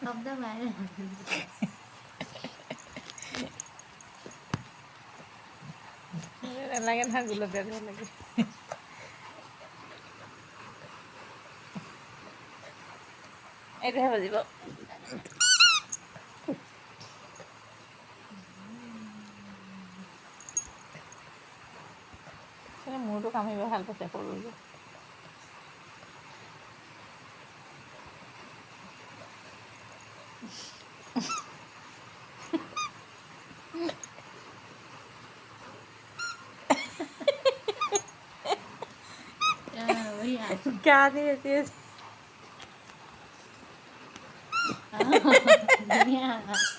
শব্দ বাইরে লাগে না গুলো দেওয়া লাগে এটা হবে দিব সেটা মোৰটো কামিব ভাল পাইছে সৰু যে भैया क्या दिए भैया